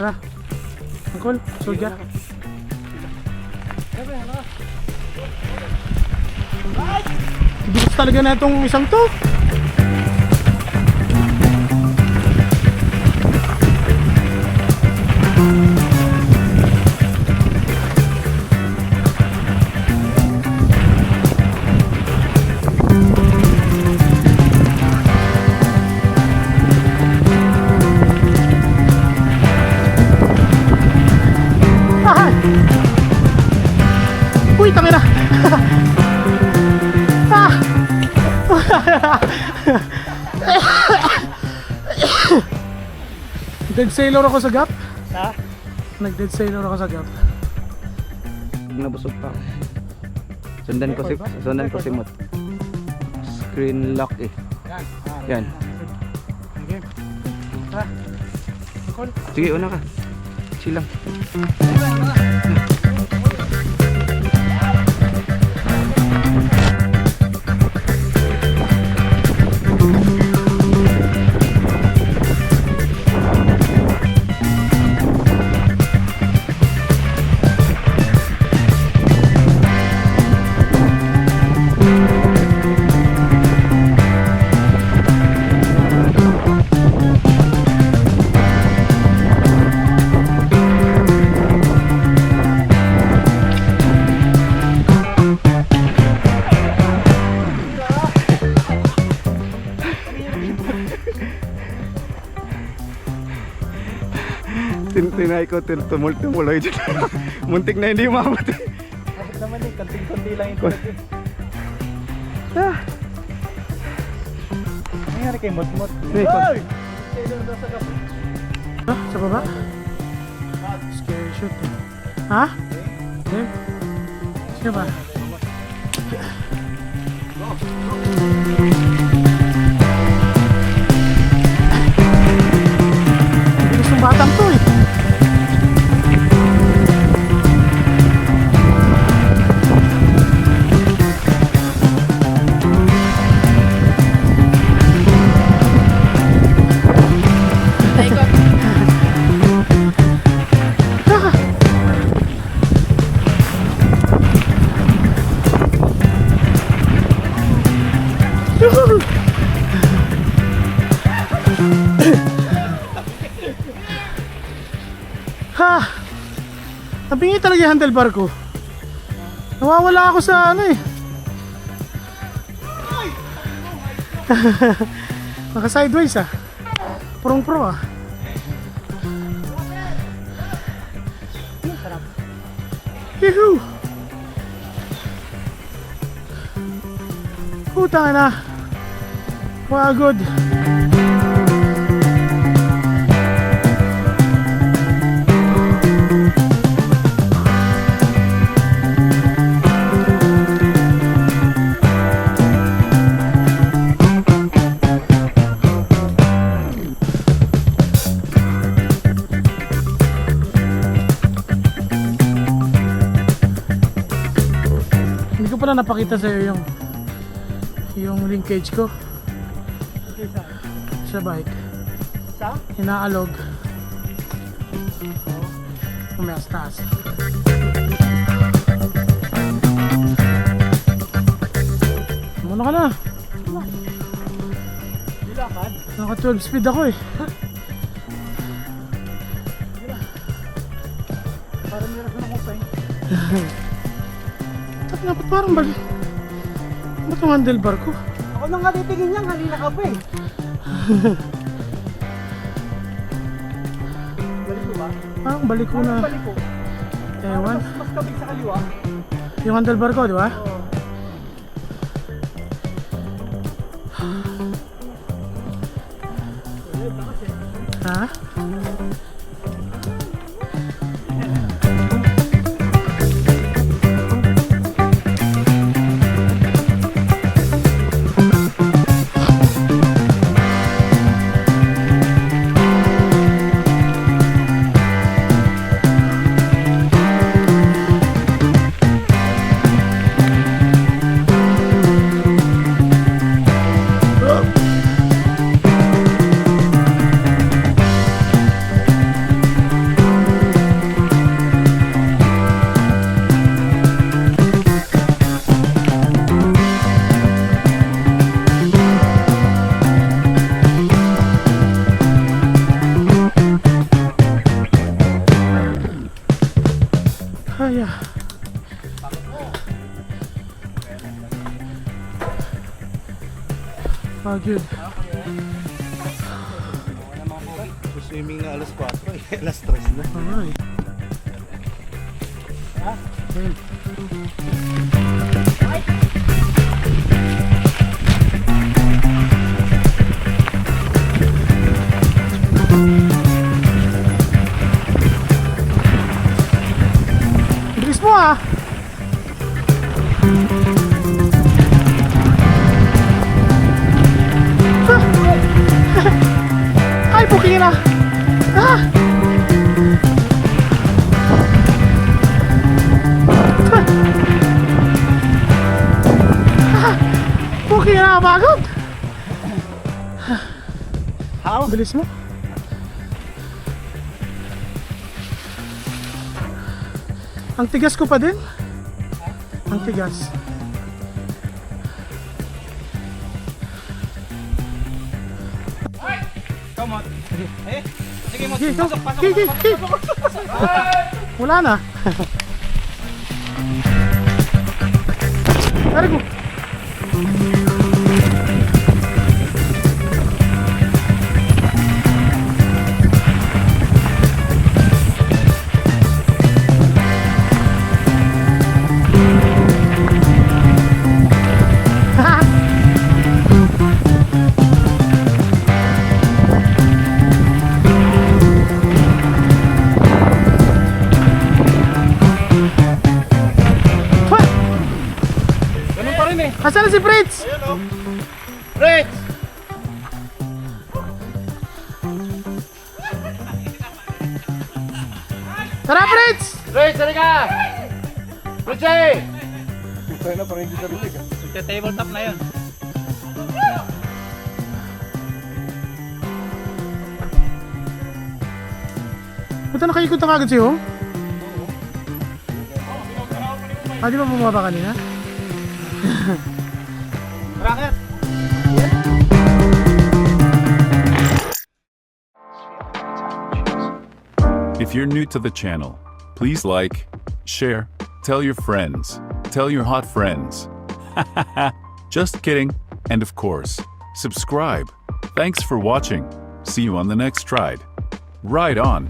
Tara. Angkol, soldier. Bilis talaga na itong isang to. Uy, tangina. Dead sailor ako sa gap. Ha? Nag-dead sailor ako sa gap. Nabusog pa ako. Sundan ko si Mot. Screen lock eh. Yan. Okay. Tara. Angkol. Sige, una ka. Chill lang. Tinay ko tumuloy dyan. Muntik na hindi umabot. Bakit naman eh, kanting-kanti lang yung tulad yun. Nangyari kay Mot-Mot. Hey, Hoy! Sailor daw sa gap. Sa baba? Scary shoot. Ha? Okay. Sige ba? Bilis ng batang to eh. Ha! Nabingi talaga yung handlebar ko. Nawawala ako sa ano eh. Naka sideways ah. Prong pro ah. Yuhu! Putang na. Pagod. Hindi ko pala napakita sa iyo yung linkage ko sa bike. Sa? Inaalog. Umayas taas. Muna ka na. Dilakad? Naka 12 speed ako eh. Parang meron ko ng kupay. Dapat parang balik. Ba't ang handlebar ko? Ako nang nga titingin niyan, halina ka pa eh. Balik ko ba? Parang balik ko na. Parang balik ko. Ewan. Mas kabig sa kaliwa. Yung handlebar ko, di ba? Oo. Ha? Ay, pagod. Swimming na alas 4 eh. Alas 3 na. Alright. Ayun. Bilis mo ah! Ay, puking na! Ah! Puking na, pagod! How? Bilis mo. Ang tigas ko pa din. Ang tigas. Come on. Eh? Sige mo. Sige, Pasok, pasok, sige, pasok, sige. pasok. Wala na. Very good. Ganun pa rin eh. Asan na si Fritz? Fritz! Tara, Fritz! Fritz, halika! Fritz eh! Tayo na parang hindi ka bilig ah. Tabletop na yun. Buta nakaikot na kagad sa'yo? Ah, di ba bumaba kanina? Rocket! If you're new to the channel, please like, share, tell your friends, tell your hot friends. Just kidding. And of course, subscribe. Thanks for watching. See you on the next ride. Ride on.